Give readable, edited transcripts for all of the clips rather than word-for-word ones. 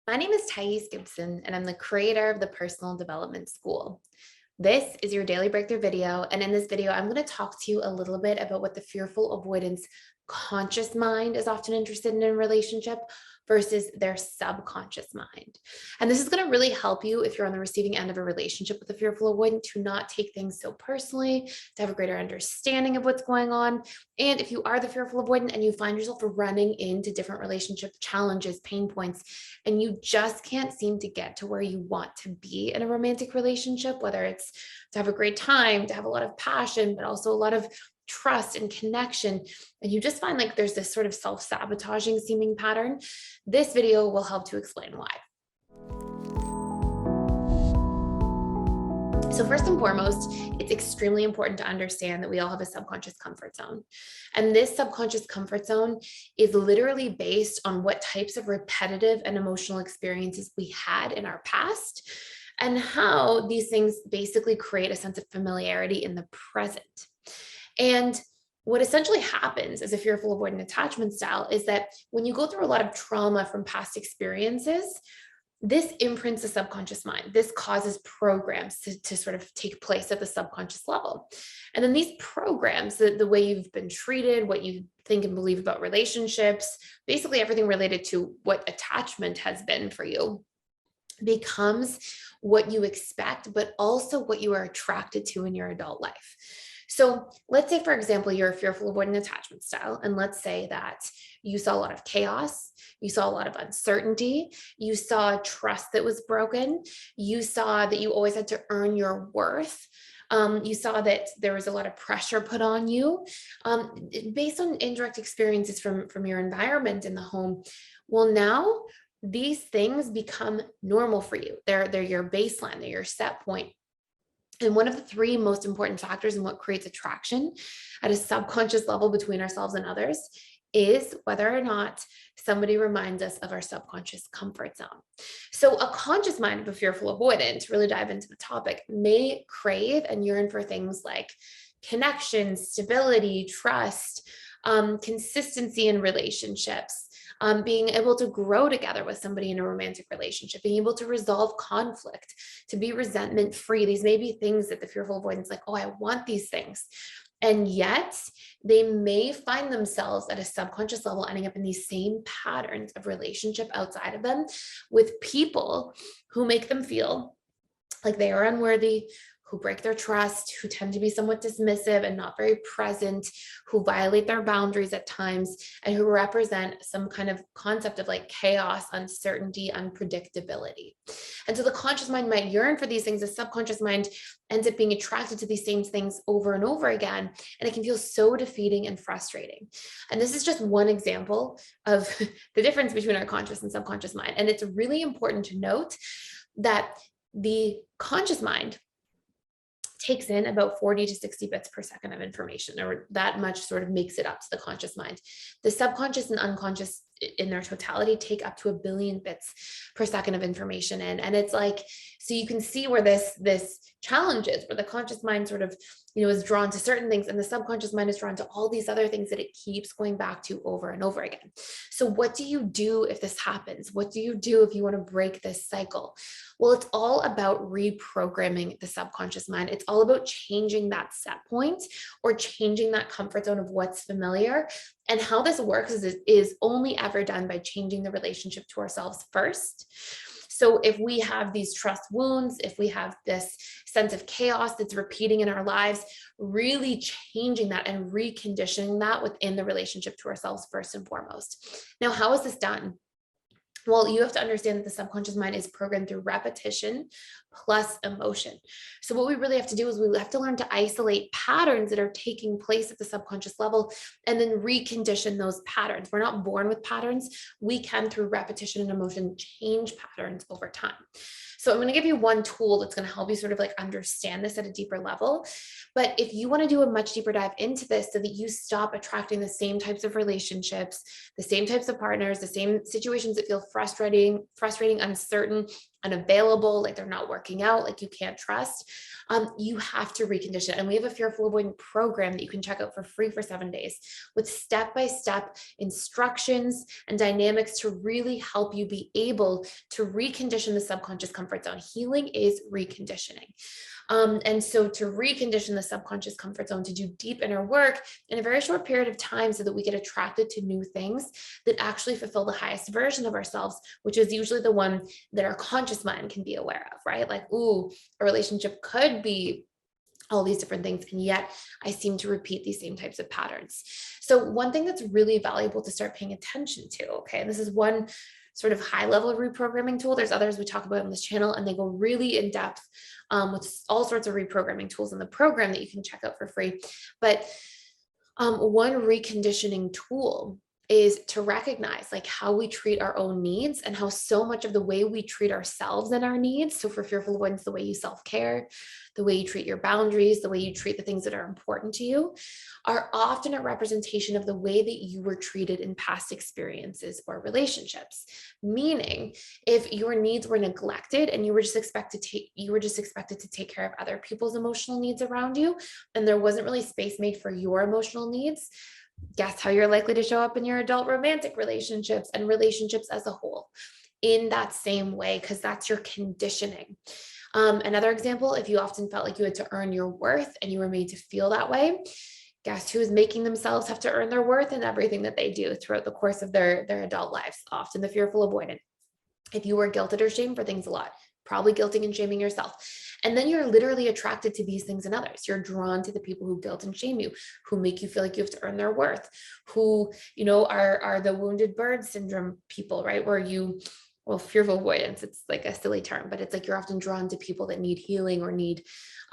My name is Gibson, and I'm the creator of the Personal Development School. This is your daily breakthrough video. And in this video, I'm going to talk to you a little bit about what the fearful avoidance conscious mind is often interested in a relationship versus their subconscious mind. And this is going to really help you if you're on the receiving end of a relationship with a fearful avoidant to not take things so personally, to have a greater understanding of what's going on. And if you are the fearful avoidant and you find yourself running into different relationship challenges, pain points, and you just can't seem to get to where you want to be in a romantic relationship, whether it's to have a great time, to have a lot of passion, but also a lot of trust and connection, and you just find like there's this sort of self-sabotaging seeming pattern, this video will help to explain why. So first and foremost, it's extremely important to understand that we all have a subconscious comfort zone. And this subconscious comfort zone is literally based on what types of repetitive and emotional experiences we had in our past and how these things basically create a sense of familiarity in the present. And what essentially happens as a fearful avoidant attachment style is that when you go through a lot of trauma from past experiences, this imprints the subconscious mind. This causes programs to sort of take place at the subconscious level. And then these programs, the way you've been treated, what you think and believe about relationships, basically everything related to what attachment has been for you, becomes what you expect, but also what you are attracted to in your adult life. So let's say, for example, you're a fearful avoidant attachment style, and let's say that you saw a lot of chaos, you saw a lot of uncertainty, you saw trust that was broken, you saw that you always had to earn your worth, you saw that there was a lot of pressure put on you based on indirect experiences from your environment in the home. Well, now these things become normal for you. They're your baseline, they're your set point. And one of the three most important factors in what creates attraction at a subconscious level between ourselves and others is whether or not somebody reminds us of our subconscious comfort zone. So a conscious mind of a fearful avoidant, to really dive into the topic, may crave and yearn for things like connection, stability, trust, consistency in relationships, being able to grow together with somebody in a romantic relationship, being able to resolve conflict, to be resentment free. These may be things that the fearful avoidance, like, oh, I want these things. And yet they may find themselves at a subconscious level ending up in these same patterns of relationship outside of them with people who make them feel like they are unworthy, who break their trust, who tend to be somewhat dismissive and not very present, who violate their boundaries at times, and who represent some kind of concept of like chaos, uncertainty, unpredictability. And so the conscious mind might yearn for these things. The subconscious mind ends up being attracted to these same things over and over again. And it can feel so defeating and frustrating. And this is just one example of the difference between our conscious and subconscious mind. And it's really important to note that the conscious mind takes in about 40 to 60 bits per second of information, or that much sort of makes it up to the conscious mind. The subconscious and unconscious in their totality take up to 1 billion bits per second of information in. And it's like, so you can see where this challenge is, where the conscious mind sort of, is drawn to certain things and the subconscious mind is drawn to all these other things that it keeps going back to over and over again. So what do you do if this happens? What do you do if you want to break this cycle? Well, it's all about reprogramming the subconscious mind. It's all about changing that set point or changing that comfort zone of what's familiar. And how this works is only ever done by changing the relationship to ourselves first. So if we have these trust wounds, if we have this sense of chaos that's repeating in our lives, really changing that and reconditioning that within the relationship to ourselves first and foremost. Now, how is this done? Well, you have to understand that the subconscious mind is programmed through repetition plus emotion. So what we really have to do is we have to learn to isolate patterns that are taking place at the subconscious level and then recondition those patterns. We're not born with patterns. We can, through repetition and emotion, change patterns over time. So I'm going to give you one tool that's going to help you sort of like understand this at a deeper level. But if you want to do a much deeper dive into this so that you stop attracting the same types of relationships, the same types of partners, the same situations that feel frustrating, uncertain, unavailable, like they're not working out, like you can't trust, you have to recondition. And we have a fearful avoidant program that you can check out for free for 7 days with step-by-step instructions and dynamics to really help you be able to recondition the subconscious comfort zone. Healing is reconditioning. And so to recondition the subconscious comfort zone, to do deep inner work in a very short period of time so that we get attracted to new things that actually fulfill the highest version of ourselves, which is usually the one that our conscious mind can be aware of, right? Like, ooh, a relationship could be all these different things. And yet I seem to repeat these same types of patterns. So one thing that's really valuable to start paying attention to, okay, and this is one sort of high level reprogramming tool. There's others we talk about on this channel, and they go really in depth with all sorts of reprogramming tools in the program that you can check out for free. But one reconditioning tool is to recognize like how we treat our own needs and how so much of the way we treat ourselves and our needs. So for fearful avoidance, the way you self-care, the way you treat your boundaries, the way you treat the things that are important to you are often a representation of the way that you were treated in past experiences or relationships. Meaning, if your needs were neglected and you were just expected to take care of other people's emotional needs around you, and there wasn't really space made for your emotional needs, guess how you're likely to show up in your adult romantic relationships and relationships as a whole in that same way, because that's your conditioning. Another example, if you often felt like you had to earn your worth and you were made to feel that way, guess who is making themselves have to earn their worth in everything that they do throughout the course of their adult lives? Often the fearful avoidant. If you were guilted or shamed for things a lot, probably guilting and shaming yourself. And then you're literally attracted to these things in others. You're drawn to the people who guilt and shame you, who make you feel like you have to earn their worth, who, are the wounded bird syndrome people, right? Where fearful avoidance, it's like a silly term, but it's like you're often drawn to people that need healing or need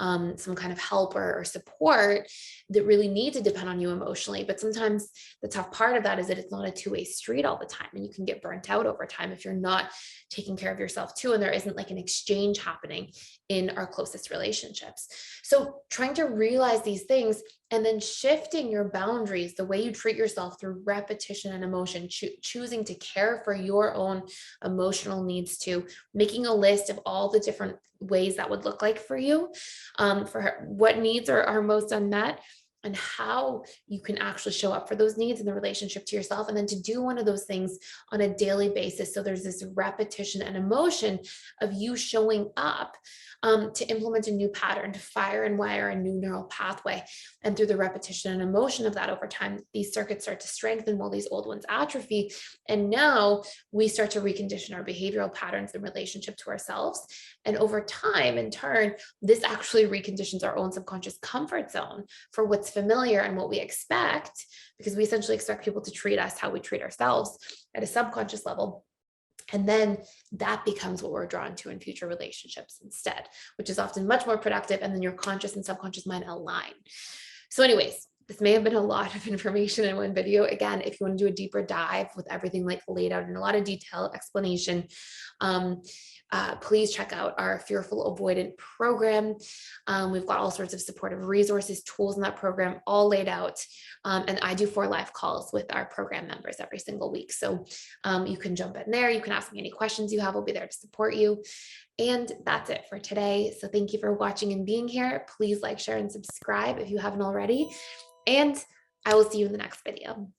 some kind of help or support that really need to depend on you emotionally. But sometimes the tough part of that is that it's not a two-way street all the time. And you can get burnt out over time if you're not taking care of yourself too. And there isn't like an exchange happening in our closest relationships. So trying to realize these things and then shifting your boundaries, the way you treat yourself through repetition and emotion, choosing to care for your own emotional needs too, making a list of all the different ways that would look like for you, for what needs are most unmet, and how you can actually show up for those needs in the relationship to yourself. And then to do one of those things on a daily basis. So there's this repetition and emotion of you showing up to implement a new pattern, to fire and wire a new neural pathway. And through the repetition and emotion of that over time, these circuits start to strengthen while these old ones atrophy. And now we start to recondition our behavioral patterns in relationship to ourselves. And over time, in turn, this actually reconditions our own subconscious comfort zone for what's familiar and what we expect, because we essentially expect people to treat us how we treat ourselves at a subconscious level. And then that becomes what we're drawn to in future relationships instead, which is often much more productive. And then your conscious and subconscious mind align. So anyways, this may have been a lot of information in one video. Again, if you want to do a deeper dive with everything like laid out in a lot of detail explanation, please check out our Fearful Avoidant program. We've got all sorts of supportive resources, tools in that program, all laid out. And I do 4 live calls with our program members every single week. So you can jump in there. You can ask me any questions you have. We'll be there to support you. And that's it for today. So thank you for watching and being here. Please like, share, and subscribe if you haven't already. And I will see you in the next video.